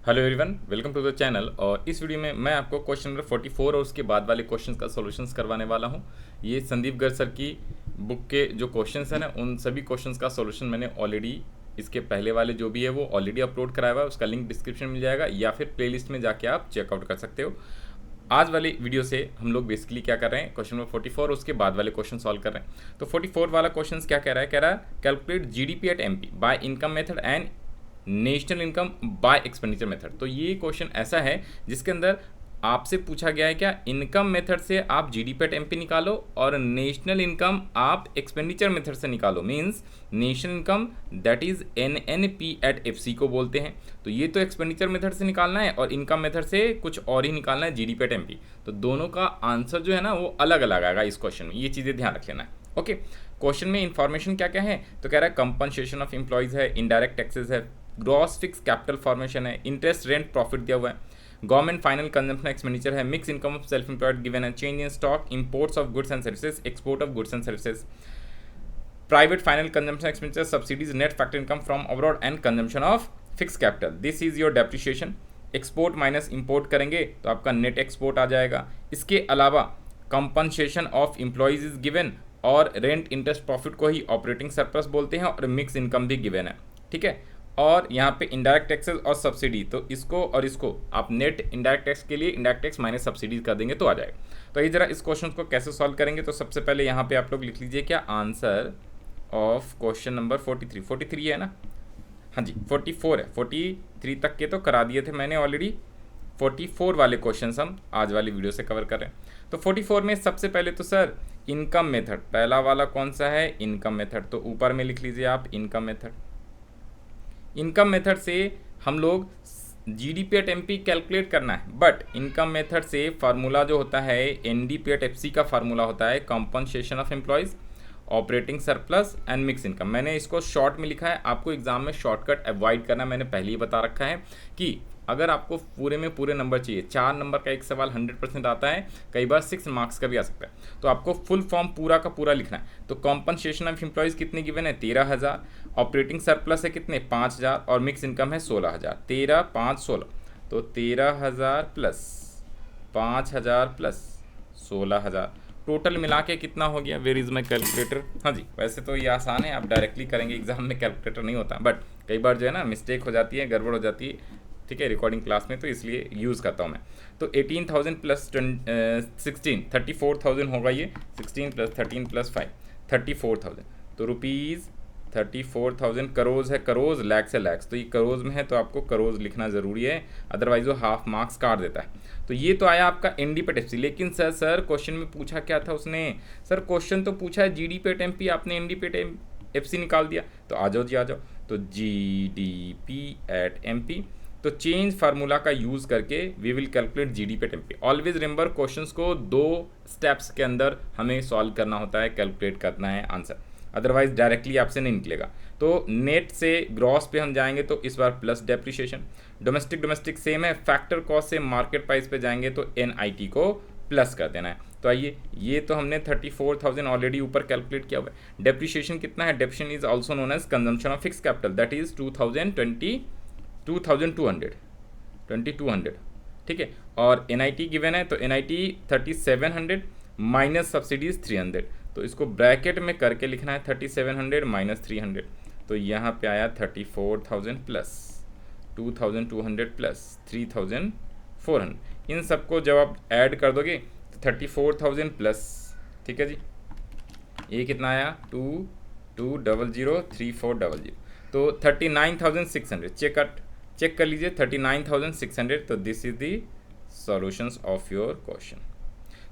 Hello everyone, welcome to the channel. और इस video में मैं आपको क्वेश्चन नंबर 44 और उसके बाद वाले क्वेश्चंस का सॉल्यूशंस करवाने वाला हूं। ये संदीप गर्ग सर की बुक के जो क्वेश्चंस हैं ना, उन सभी क्वेश्चंस का सॉल्यूशन मैंने ऑलरेडी इसके पहले वाले जो भी है वो ऑलरेडी अपलोड कराया हुआ है। उसका लिंक डिस्क्रिप्शन में मिल जाएगा या फिर प्लेलिस्ट में जाके आप चेकआउट कर सकते हो। आज वाली वीडियो से हम लोग बेसिकली क्या कर रहे हैं, क्वेश्चन नंबर 44 उसके बाद वाले क्वेश्चन सॉल्व कर रहे हैं। तो 44 वाला क्वेश्चन क्या कह रहा है, calculate GDP at MP by income method and national income by expenditure method. तो ये क्वेश्चन ऐसा है जिसके अंदर आपसे पूछा गया है क्या, इनकम मेथड से आप जीडीपी एट एमपी निकालो और नेशनल इनकम आप एक्सपेंडिचर मेथड से निकालो। Means national income that is NNP at FC को बोलते हैं। तो ये तो एक्सपेंडिचर मेथड से निकालना है और इनकम मेथड से कुछ और ही निकालना है, जीडीपी एट एमपी। तो दोनों का आंसर जो है ना वो अलग अलग आएगा इस क्वेश्चन में, ये चीज़ें ध्यान रख लेना है। ओके, क्वेश्चन में इंफॉर्मेशन क्या क्या है, तो कह रहा है कंपनसेशन ऑफ एम्प्लॉयज़ है, इनडायरेक्ट टैक्सेस है, ग्रॉस फिक्स कैपिटल फॉर्मेशन है, इंटरेस्ट रेंट प्रॉफिट दिया हुआ है, गवर्नमेंट फाइनल कंजम्पशन एक्सपेंडिचर है, mix income of self employed given है, change in stock, imports of goods and services, export of goods and services, private final consumption expenditure, subsidies, net factor income from abroad and consumption of fix capital. This is your depreciation. Export minus import करेंगे तो आपका net export आ जाएगा। इसके अलावा compensation of employees is given और rent interest profit को ही operating surplus बोलते हैं और मिक्स इनकम भी गिवन है, ठीक है। और यहाँ पे इंडायरेक्ट टैक्सेस और सब्सिडी, तो इसको और इसको आप नेट इंडायरेक्ट टैक्स के लिए इंडायरेक्ट टैक्स माइनस सब्सिडीज कर देंगे तो आ जाएगा। तो ये जरा इस क्वेश्चन को कैसे सॉल्व करेंगे, तो सबसे पहले यहाँ पे आप लोग लिख लीजिए क्या आंसर ऑफ क्वेश्चन नंबर 43 है ना, हाँ जी 44 है। 43 तक के तो करा दिए थे मैंने ऑलरेडी, 44 वाले क्वेश्चन हम आज वाली वीडियो से कवर कर रहे हैं। तो 44 में सबसे पहले तो सर इनकम मेथड, पहला वाला कौन सा है, इनकम मेथड। तो ऊपर में लिख लीजिए आप इनकम मेथड। इनकम मेथड से हम लोग जीडीपी एट एमपी कैलकुलेट करना है, बट इनकम मेथड से फार्मूला जो होता है एनडीपी एट एफसी का फार्मूला होता है compensation of employees, operating surplus and mix income. मैंने इसको शॉर्ट में लिखा है, आपको एग्जाम में शॉर्टकट अवॉइड करना मैंने पहले ही बता रखा है कि अगर आपको पूरे में पूरे नंबर चाहिए, 4 नंबर का एक सवाल 100% आता है, कई बार 6 मार्क्स का भी आ सकता है, तो आपको फुल फॉर्म पूरा का पूरा लिखना है। तो कॉम्पनसेशन ऑफ एम्प्लॉयज़ कितने गिवन है, 13,000, ऑपरेटिंग सरप्लस है कितने, 5,000 और मिक्स इनकम है 16,000। 13, 5, 16, तो 13,000 प्लस 5,000 प्लस 16,000, टोटल मिला के कितना हो गया, वेयर इज़ माई कैलकुलेटर। हाँ जी, वैसे तो ये आसान है, आप डायरेक्टली करेंगे, एग्जाम में कैलकुलेटर नहीं होता, बट कई बार जो है ना मिस्टेक हो जाती है, गड़बड़ हो जाती है, ठीक है, रिकॉर्डिंग क्लास में, तो इसलिए यूज़ करता हूँ मैं। तो 18,000 प्लस 16, 34,000 होगा ये, 16 प्लस 13 प्लस 5, 34,000। तो रुपीज़ 34,000, करोज़ है, करोज़, लैक्स है, लैक्स, तो ये करोज़ में है तो आपको करोज़ लिखना ज़रूरी है, अदरवाइज वो हाफ मार्क्स काट देता है। तो ये तो आया आपका एनडीपी एट एफसी। लेकिन सर क्वेश्चन में पूछा क्या था उसने, सर क्वेश्चन तो पूछा है जीडीपी एट एमपी, आपने एनडीपी एट एफसी निकाल दिया। तो आ जाओ जी आ जाओ, तो जीडीपी एट एमपी, तो चेंज फार्मूला का यूज़ करके we will calculate GDP at MP. Always remember questions को 2 स्टेप्स के अंदर हमें सॉल्व करना होता है, कैलकुलेट करना है आंसर, अदरवाइज डायरेक्टली आपसे नहीं निकलेगा। तो नेट से ग्रॉस पे हम जाएंगे तो इस बार प्लस डेप्रिशिएशन, डोमेस्टिक सेम है, फैक्टर कॉस्ट से मार्केट प्राइस पे जाएंगे तो एनआईटी को प्लस कर देना है। तो आइए, ये तो हमने 34,000 ऑलरेडी ऊपर कैलकुलेट किया हुआ है। डेप्रिशिएशन कितना है, depreciation is also known as consumption of fix capital, that is 2200, ठीक है। और एनआईटी गिवन है, तो एनआईटी 3700 माइनस सब्सिडीज 300, तो इसको ब्रैकेट में करके लिखना है 3700 माइनस 300, तो यहाँ पे आया 34,000 प्लस 2,200 प्लस 3,400। इन सबको जब आप ऐड कर दोगे तो 34,000 प्लस, ठीक है जी, ये कितना आया 2,200,3400, तो 39,600। चेक कर लीजिए 39,600, तो this is the solutions of your question.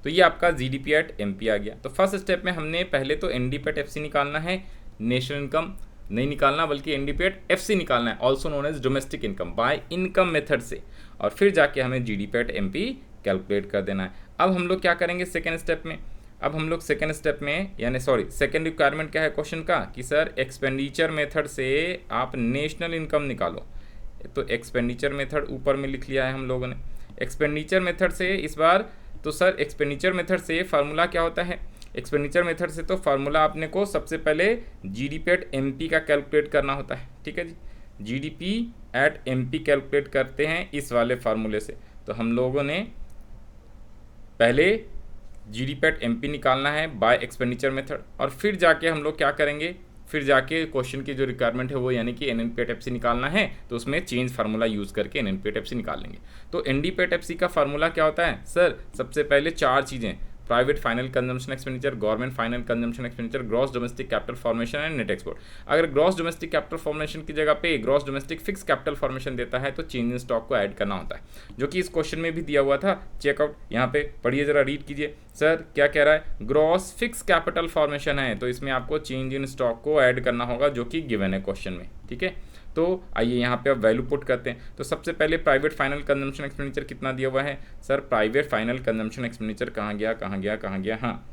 तो ये आपका जीडीपी एट एमपी आ गया। तो फर्स्ट स्टेप में हमने पहले तो एनडीपी एट एफसी निकालना है, नेशनल इनकम नहीं निकालना बल्कि एनडीपी एट एफसी निकालना है, also known as domestic income by income method से, और फिर जाके हमें जीडीपी एट एमपी कैलकुलेट कर देना है। अब हम लोग क्या करेंगे सेकेंड स्टेप में, अब हम लोग सेकेंड स्टेप में यानी सेकेंड रिक्वायरमेंट क्या है क्वेश्चन का, कि सर एक्सपेंडिचर मेथड से आप नेशनल इनकम निकालो। तो एक्सपेंडिचर मेथड ऊपर में लिख लिया है हम लोगों ने। एक्सपेंडिचर मेथड से इस बार, तो सर एक्सपेंडिचर मेथड से फार्मूला क्या होता है, एक्सपेंडिचर मेथड से तो फार्मूला आपने को सबसे पहले जीडीपी एट एमपी का कैलकुलेट करना होता है, ठीक है जी। जीडीपी एट एमपी कैलकुलेट करते हैं इस वाले फार्मूले से। तो हम लोगों ने पहले जीडीपी एट एमपी निकालना है बाय एक्सपेंडिचर मेथड, और फिर जाके हम लोग क्या करेंगे, फिर जाके क्वेश्चन की जो रिक्वायरमेंट है वो यानी कि एनएनपी एट एफसी निकालना है, तो उसमें चेंज फार्मूला यूज़ करके एनएनपी एट एफसी निकाल लेंगे। तो एनडीपी एट एफसी का फार्मूला क्या होता है सर? सबसे पहले 4 चीज़ें, private final consumption expenditure, government final consumption expenditure, gross domestic capital formation and net export. अगर ग्रॉस डोमेस्टिक कैपिटल फॉर्मेशन की जगह पे gross domestic fix capital formation देता है तो चेंज इन स्टॉक को ऐड करना होता है, जो कि इस क्वेश्चन में भी दिया हुआ था। चेकआउट यहाँ पे पढ़िए जरा, रीड कीजिए। सर क्या कह रहा है? ग्रॉस फिक्स कैपिटल फॉर्मेशन है, तो इसमें आपको चेंज इन स्टॉक को ऐड करना होगा, जो कि गिवन है क्वेश्चन में। ठीक है, तो आइए यहाँ पे अब वैल्यू पुट करते हैं। तो सबसे पहले प्राइवेट फाइनल कंजम्पशन एक्सपेंडिचर कितना दिया हुआ है sir? Private final consumption expenditure कहाँ गया? हाँ,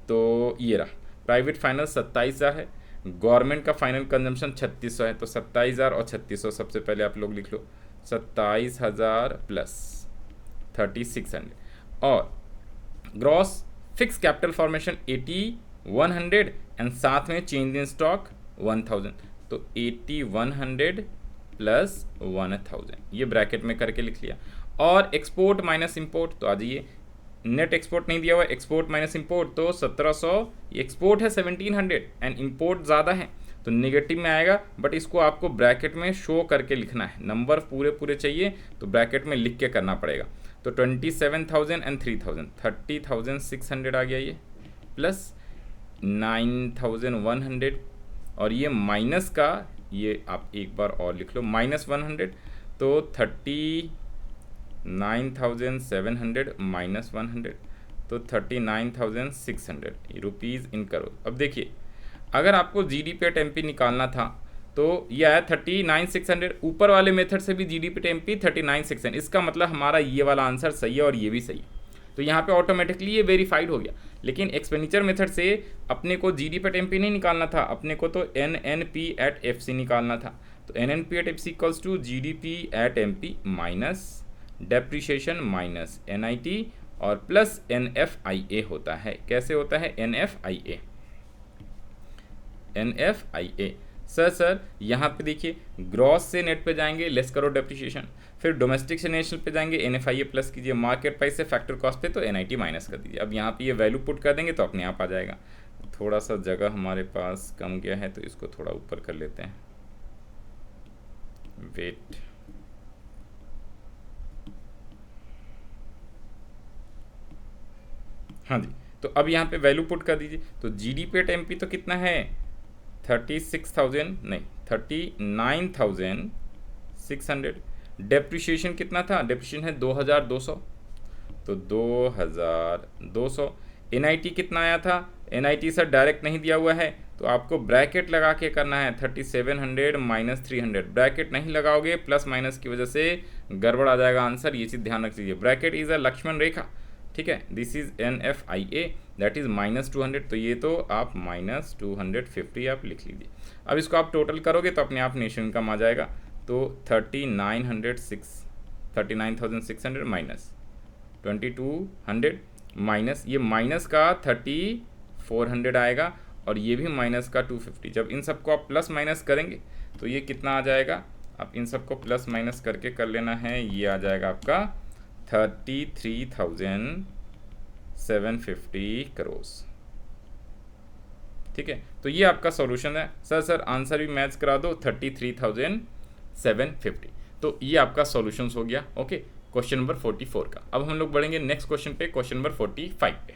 तो ये रहा। प्राइवेट फाइनल 27,000 है, गवर्नमेंट का फाइनल कंजम्पशन 3600 है। तो 27,000 और 3600 सबसे पहले आप लोग लिख लो, 27,000 प्लस 3600, और gross fix capital formation 8100 and साथ में चेंज इन स्टॉक 1000, तो 8100 प्लस 1000 ये ब्रैकेट में करके लिख लिया। और एक्सपोर्ट माइनस इंपोर्ट, तो आ जाइए, नेट एक्सपोर्ट नहीं दिया हुआ, एक्सपोर्ट माइनस इंपोर्ट, तो 1700, एक्सपोर्ट है 1700 एंड इंपोर्ट ज़्यादा है तो नेगेटिव में आएगा, बट इसको आपको ब्रैकेट में शो करके लिखना है। नंबर पूरे चाहिए तो ब्रैकेट में लिख के करना पड़ेगा। तो 27,000 एंड 3,000, 30,600 आ गया ये, प्लस 9,100, और ये माइनस का, ये आप एक बार और लिख लो, -100, तो 39,700 माइनस 100, तो 39,600 रुपीज़ इन करोड़। अब देखिए, अगर आपको जीडीपी एट एमपी निकालना था तो ये आया 39,600, ऊपर वाले मेथड से भी जीडीपी एट एमपी 39,600, इसका मतलब हमारा ये वाला आंसर सही है और ये भी सही है, तो यहाँ पे ऑटोमेटिकली ये वेरीफाइड हो गया। लेकिन एक्सपेंडिचर मेथड से अपने को जीडीपी एट एमपी नहीं निकालना था, अपने को तो एनएनपी एट एफसी निकालना था। तो NNP at FC equals to GDP at MP minus depreciation minus NIT और प्लस एनएफआईए होता है। कैसे होता है? NFIA, NFIA. सर यहाँ पे देखिए, ग्रॉस से नेट पे जाएंगे, लेस करो डेप्रिसिएशन, फिर डोमेस्टिक से नेशनल पे जाएंगे, एनएफआईए प्लस कीजिए, मार्केट प्राइस से फैक्टर कॉस्ट पे तो एनआईटी माइनस कर दीजिए। अब यहाँ पे ये वैल्यू पुट कर देंगे तो अपने आप आ जाएगा। थोड़ा सा जगह हमारे पास कम गया है तो इसको थोड़ा ऊपर कर लेते हैं, वेट। हाँ जी, तो अब यहाँ पे वैल्यू पुट कर दीजिए। तो जीडीपी एट एमपी तो कितना है? 39,600। डेप्रिसिएशन कितना था? डेप्रिसिएशन है 2,200, तो 2,200। एनआईटी कितना आया था? एनआईटी सर डायरेक्ट नहीं दिया हुआ है तो आपको ब्रैकेट लगा के करना है, 3700 माइनस 300। ब्रैकेट नहीं लगाओगे प्लस माइनस की वजह से गड़बड़ आ जाएगा आंसर, ये चीज़ ध्यान रख लीजिए। ब्रैकेट इज अ लक्ष्मण रेखा, ठीक है। This is NFIA that is -200, तो ये तो आप -250 आप लिख लीजिए। अब इसको आप टोटल करोगे तो अपने आप नेशनल इनकम आ जाएगा। तो 39,600 माइनस 2200 माइनस ये माइनस का 3400 आएगा और ये भी माइनस का 250। जब इन सबको आप प्लस माइनस करेंगे तो ये कितना आ जाएगा? आप इन सबको प्लस माइनस करके कर लेना है, ये आ जाएगा आपका 33,750 करोड़। ठीक है, तो ये आपका सॉल्यूशन है। सर आंसर भी मैच करा दो, 33,750। तो ये आपका सॉल्यूशन हो गया। ओके, क्वेश्चन नंबर 44 का। अब हम लोग बढ़ेंगे नेक्स्ट क्वेश्चन पे, क्वेश्चन नंबर 45 पे।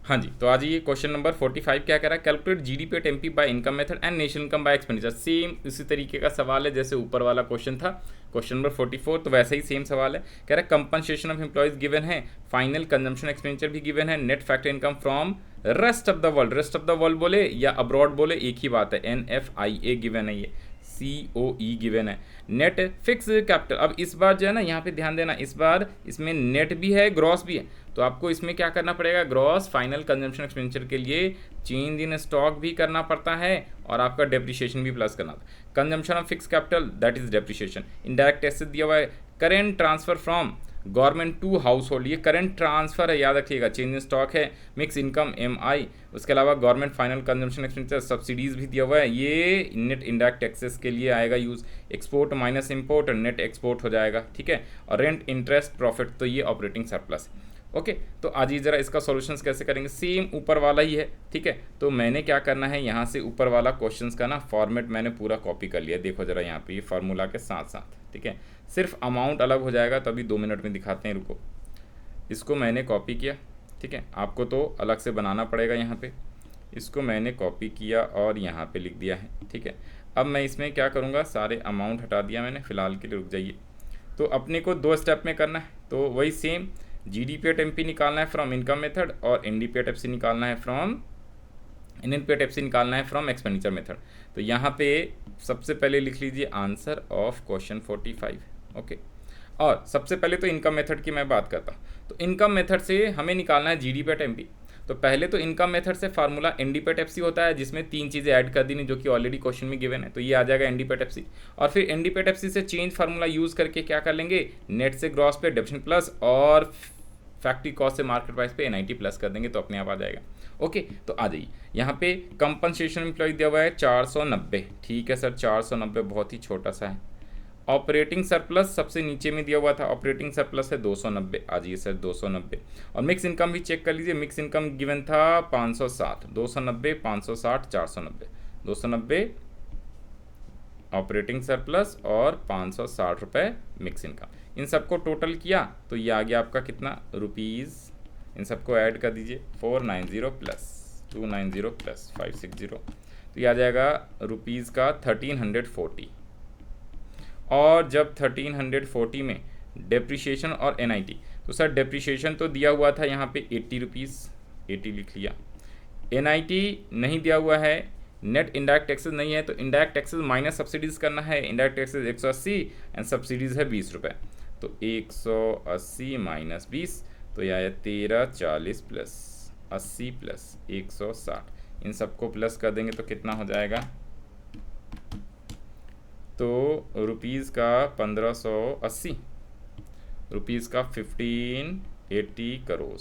हाँ जी, तो आज ये क्वेश्चन नंबर 45 क्या कह रहा है? Calculate GDP at MP by income method and national income by expenditure. Same इसी तरीके का सवाल है जैसे ऊपर वाला क्वेश्चन था, क्वेश्चन नंबर 44, तो वैसे ही सेम सवाल है। कह रहा है कंपनसेशन ऑफ एम्प्लॉयज गिवन है, फाइनल कंजम्पशन एक्सपेंडिचर भी गिवन है, net factor income from rest of the world. Rest of the world बोले या अब्रॉड बोले एक ही बात है। NFIA गिवन है, ये COE गिवन है। नेट फिक्स कैपिटल, अब इस बार जो है ना, यहाँ पे ध्यान देना, इस बार इसमें नेट भी है ग्रॉस भी है, तो आपको इसमें क्या करना पड़ेगा? ग्रॉस फाइनल कंजम्पशन एक्सपेंडिचर के लिए चेंज इन स्टॉक भी करना पड़ता है और आपका डेप्रिसिएशन भी प्लस करना था। Consumption of fix capital that is depreciation. Indirect asset दिया हुआ है, current transfer from government to household, ये करंट ट्रांसफर है, याद रखिएगा। चेंज इन स्टॉक है, मिक्स इनकम MI, उसके अलावा government final consumption expenditure, subsidies भी दिया हुआ है, ये नेट इंडायरेक्ट टैक्सेस के लिए आएगा use. Export minus import, net export हो जाएगा, ठीक है। और रेंट इंटरेस्ट प्रॉफिट, तो ये ऑपरेटिंग सरप्लस है। ओके, तो आज ये ज़रा इसका सॉल्यूशंस कैसे करेंगे, सेम ऊपर वाला ही है, ठीक है। तो मैंने क्या करना है, यहाँ से ऊपर वाला क्वेश्चंस का ना फॉर्मेट मैंने पूरा कॉपी कर लिया, देखो ज़रा यहाँ पे ये फार्मूला के साथ साथ, ठीक है। सिर्फ अमाउंट अलग हो जाएगा, तो अभी 2 मिनट में दिखाते हैं, रुको। इसको मैंने कॉपी किया, ठीक है, आपको तो अलग से बनाना पड़ेगा यहाँ पे। इसको मैंने कॉपी किया और यहाँ पे लिख दिया है, ठीक है। अब मैं इसमें क्या करूँगा, सारे अमाउंट हटा दिया मैंने, फ़िलहाल के लिए रुक जाइए। तो अपने को 2 स्टेप में करना है, तो वही सेम GDPAT-MP निकालना है फ्रॉम इनकम मेथड और NDPAT-FC निकालना है फ्रॉम NNPAT-FC निकालना है फ्रॉम एक्सपेंडिचर मेथड। तो यहाँ पे सबसे पहले लिख लीजिए आंसर ऑफ क्वेश्चन 45, ओके। और सबसे पहले तो इनकम मेथड की मैं बात करता हूँ। तो इनकम मेथड से हमें निकालना है GDPAT-MP। तो पहले तो इनकम मेथड से फार्मूला NDPAT-FC होता है, जिसमें 3 चीज़ें ऐड कर दी जो कि ऑलरेडी क्वेश्चन में गिवन है, तो ये आ जाएगा NDPAT-FC। और फिर NDPAT-FC से चेंज फार्मूला यूज़ करके क्या कर लेंगे, नेट से ग्रॉस पे डेप्शन प्लस और फैक्ट्री कॉस्ट से मार्केट प्राइस पे NIT प्लस कर देंगे, तो अपने आप आ जाएगा। ओके, तो आ जाइए यहाँ पे कंपनसेशन एम्प्लॉय दिया हुआ है 490, ठीक है सर, 490 बहुत ही छोटा सा है। ऑपरेटिंग सरप्लस सबसे नीचे में दिया हुआ था, ऑपरेटिंग सरप्लस है 290, आ जाइए सर 290। और मिक्स इनकम भी चेक कर लीजिए, मिक्स इनकम गिवन था 560, 290, 560, 490, 290 ऑपरेटिंग सरप्लस और 560 रुपये मिक्स इनकम। इन सबको टोटल किया तो ये आ गया आपका कितना रुपीज़, इन सबको ऐड कर दीजिए, 490 प्लस 290 प्लस 560, तो ये आ जाएगा रुपीज़ का 1340। और जब 1340 में डेप्रिशिएशन और NIT, तो सर डेप्रिशिएशन तो दिया हुआ था यहाँ पे 80 रुपीज़, 80 लिख लिया। NIT नहीं दिया हुआ है, नेट इंडायरेक्ट टैक्सेस नहीं है, तो इंडायरेक्ट टैक्सेस माइनस सब्सिडीज़ करना है। इंडायरेक्ट टैक्सेस 180 एंड सब्सिडीज़ है 20 रुपये, तो 180 माइनस 20, तो यह आया 1340 प्लस 80 प्लस 160, इन सबको प्लस कर देंगे तो कितना हो जाएगा, तो रुपीज़ का 1580, रुपीज़ का 1580 करोड़।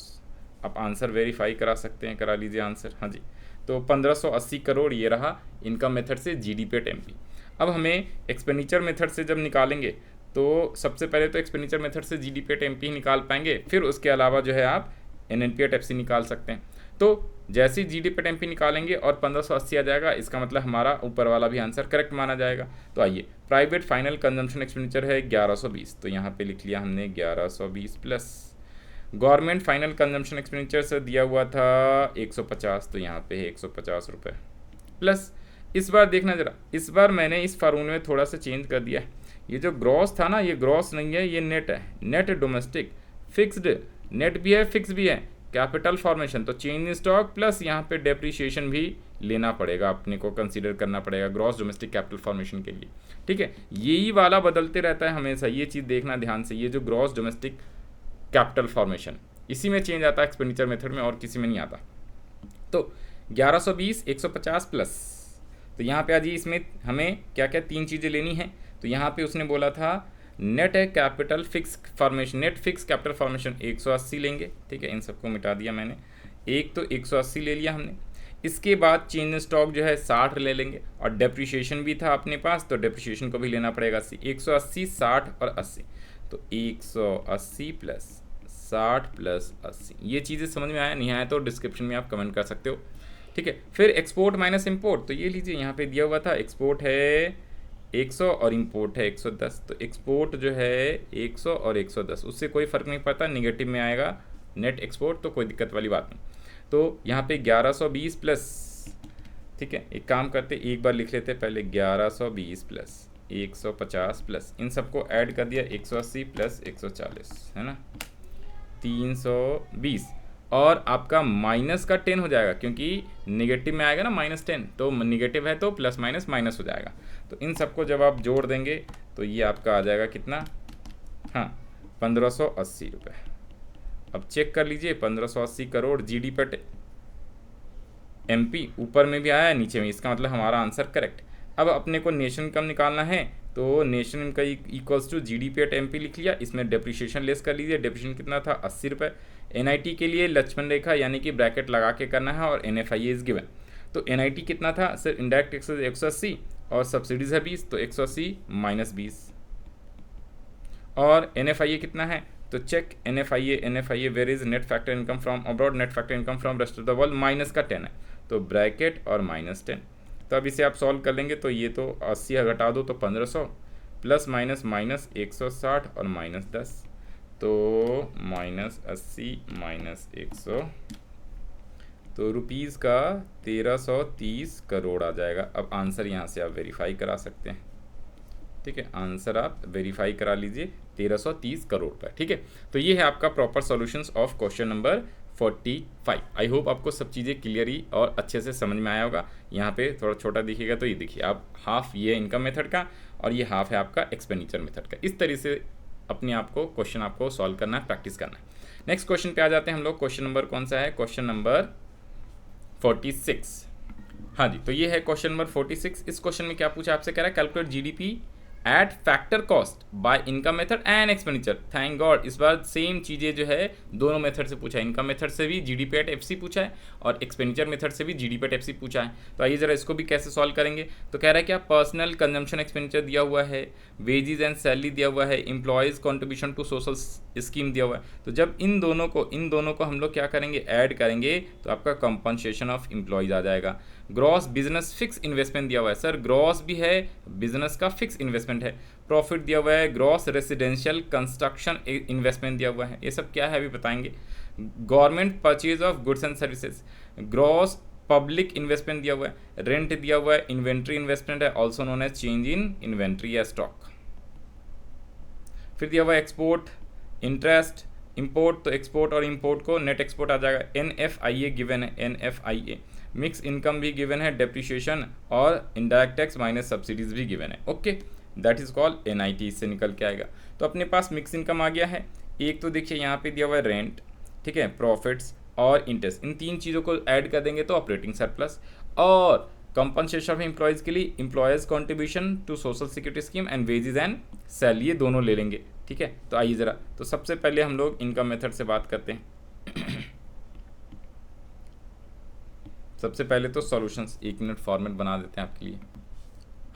आप आंसर वेरीफाई करा सकते हैं, करा लीजिए आंसर, हाँ जी। तो 1580 करोड़ ये रहा इनकम मेथड से GDPAT-MP। अब हमें एक्सपेंडिचर मेथड से जब निकालेंगे, तो सबसे पहले तो एक्सपेंडिचर मेथड से GDPAT-MP ही निकाल पाएंगे, फिर उसके अलावा जो है आप NNPAT-FC निकाल सकते हैं। तो जैसे ही GDPAT-MP निकालेंगे और 1580 आ जाएगा, इसका मतलब हमारा ऊपर वाला भी आंसर करेक्ट माना जाएगा। तो आइए, प्राइवेट फाइनल कंजम्पशन एक्सपेंडिचर है 1120, तो यहाँ पे लिख लिया हमने 1120 plus government final consumption expenditure से दिया हुआ था 150, तो यहाँ पे है 150 रुपये प्लस। इस बार देखना ज़रा, इस बार मैंने इस फार्मूले में थोड़ा सा चेंज कर दिया है। ये जो ग्रॉस था ना, ये ग्रॉस नहीं है, ये नेट है, नेट डोमेस्टिक फिक्स्ड, नेट भी है फिक्स भी है, कैपिटल फॉर्मेशन, तो चेंज इन स्टॉक प्लस यहाँ पे डेप्रिशिएशन भी लेना पड़ेगा, अपने को कंसीडर करना पड़ेगा ग्रॉस डोमेस्टिक कैपिटल फॉर्मेशन के लिए, ठीक है। यही वाला बदलते रहता है हमेशा, ये चीज़ देखना ध्यान से, ये जो ग्रॉस डोमेस्टिक कैपिटल फॉर्मेशन, इसी में चेंज आता है एक्सपेंडिचर मेथड में, और किसी में नहीं आता। तो 1120 150 प्लस, तो यहाँ पे आज इसमें हमें क्या क्या 3 चीज़ें लेनी हैं। तो यहाँ पे उसने बोला था नेट है capital fix formation, net fix capital formation 180 लेंगे, ठीक है, इन सबको मिटा दिया मैंने, एक तो 180 ले लिया हमने। इसके बाद चेंज इन स्टॉक जो है 60 ले लेंगे, और डेप्रिशिएशन भी था अपने पास, तो डेप्रिशिएशन को भी लेना पड़ेगा 80, 180 60 और 80, तो 180 प्लस 60 प्लस 80। ये चीज़ें समझ में आया, नहीं आया तो डिस्क्रिप्शन में आप कमेंट कर सकते हो, ठीक है। फिर एक्सपोर्ट माइनस इंपोर्ट, तो ये लीजिए यहाँ पे दिया हुआ था, एक्सपोर्ट है 100 और इंपोर्ट है 110, तो एक्सपोर्ट जो है 100 और 110, उससे कोई फ़र्क नहीं पड़ता, निगेटिव में आएगा नेट एक्सपोर्ट, तो कोई दिक्कत वाली बात नहीं। तो यहाँ पे 1120 प्लस, ठीक है, एक काम करते एक बार लिख लेते पहले, 1120 प्लस 150 प्लस, इन सबको ऐड कर दिया 180 प्लस 140, है ना, 320, और आपका माइनस का 10 हो जाएगा, क्योंकि नेगेटिव में आएगा ना -10, तो नेगेटिव है तो प्लस माइनस माइनस हो जाएगा। तो इन सबको जब आप जोड़ देंगे तो ये आपका आ जाएगा कितना, हाँ 1580 रुपये। अब चेक कर लीजिए, 1580 करोड़ GDPAT-MP ऊपर में भी आया नीचे में, इसका मतलब हमारा आंसर करेक्ट। अब अपने को नेशन इनकम निकालना है, तो national income equals to GDP at MP लिख लिया, इसमें डेप्रिसिएशन लेस कर लीजिए, डेप्रिसिएशन कितना था 80 रुपये। एनआईटी के लिए लक्ष्मण रेखा यानी कि ब्रैकेट लगा के करना है और एनएफआईए इज गिवन। तो एनआईटी कितना था सर, इंडायरेक्ट टैक्सेस 180 और सब्सिडीज है 20, तो 180 माइनस 20। और एनएफआईए कितना है, तो check NFIA where is net factor income from abroad, net factor income from rest of the world minus का 10 है, तो ब्रैकेट और माइनस 10। तो अब इसे आप सॉल्व कर लेंगे तो ये तो 80 घटा दो तो 1500 प्लस माइनस माइनस 160 और माइनस 10, तो माइनस 80 माइनस 100, तो रुपीज़ का 1330 करोड़ आ जाएगा। अब आंसर यहाँ से आप वेरीफाई करा सकते हैं, ठीक है, आंसर आप वेरीफाई करा लीजिए 1330 करोड़ का, ठीक है। तो ये है आपका proper solutions of question number 45। I hope आपको सब चीज़ें क्लियरली और अच्छे से समझ में आया होगा। यहाँ पे थोड़ा छोटा दिखेगा तो ये देखिए आप हाफ ये इनकम मेथड का और ये हाफ है आपका एक्सपेंडिचर मेथड का। इस तरह से अपने आप को क्वेश्चन आपको सॉल्व करना है, प्रैक्टिस करना है। नेक्स्ट क्वेश्चन पे आ जाते हैं हम लोग। क्वेश्चन नंबर कौन सा है, क्वेश्चन नंबर 46। हाँ जी, तो ये है क्वेश्चन नंबर 46। इस क्वेश्चन में क्या पूछा आपसे, कह रहा है calculate GDP eight factor cost by income method and expenditure. Thank God इस बार सेम चीज़ें जो है दोनों मेथड से पूछा है, इनकम मेथड से भी जीडीपी एट एफसी पूछा है और एक्सपेंडिचर मेथड से भी जीडीपी एट एफसी पूछा है। तो आइए जरा इसको भी कैसे सॉल्व करेंगे। तो कह रहा है क्या, पर्सनल कंजम्पशन एक्सपेंडिचर दिया हुआ है, वेजेस एंड सैलरी दिया हुआ है, employees contribution to social scheme दिया हुआ है। तो जब इन दोनों को हम लोग क्या करेंगे, ऐड करेंगे तो आपका कंपनसेशन ऑफ एम्प्लॉयज़ आ जाएगा। ग्रॉस बिजनेस फिक्स इन्वेस्टमेंट दिया हुआ है, सर ग्रॉस भी है, बिजनेस का फिक्स इन्वेस्टमेंट है। प्रॉफिट दिया हुआ है, ग्रॉस रेसिडेंशियल कंस्ट्रक्शन इन्वेस्टमेंट दिया हुआ है, ये सब क्या है अभी बताएंगे। Government purchase of goods and services, gross public investment दिया हुआ है, रेंट दिया हुआ है, इन्वेंट्री इन्वेस्टमेंट है also known as change in inventory या स्टॉक। फिर दिया हुआ है एक्सपोर्ट, इंटरेस्ट, इंपोर्ट, तो एक्सपोर्ट और इंपोर्ट को नेट एक्सपोर्ट आ जाएगा। एनएफआईए गिवन है, एनएफआईए। मिक्स इनकम भी गिवन है, डेप्रिसिएशन और इनडायरेक्ट टैक्स माइनस सब्सिडीज भी गिवन है। Okay, that is called NIT, इससे निकल के आएगा। तो अपने पास मिक्स इनकम आ गया है। एक तो देखिए यहाँ पे दिया हुआ है रेंट, ठीक है, प्रॉफिट्स और इंटरेस्ट, इन तीन चीज़ों को ऐड कर देंगे तो ऑपरेटिंग सरप्लस। और कंपनसेशन ऑफ एम्प्लॉयज़ के लिए employees contribution to social security scheme and wages and salary, ये दोनों ले लेंगे, ठीक है। तो आइए ज़रा, तो सबसे पहले हम लोग इनकम मेथड से बात करते हैं। सबसे पहले तो सॉल्यूशंस, 1 मिनट फॉर्मेट बना देते हैं आपके लिए।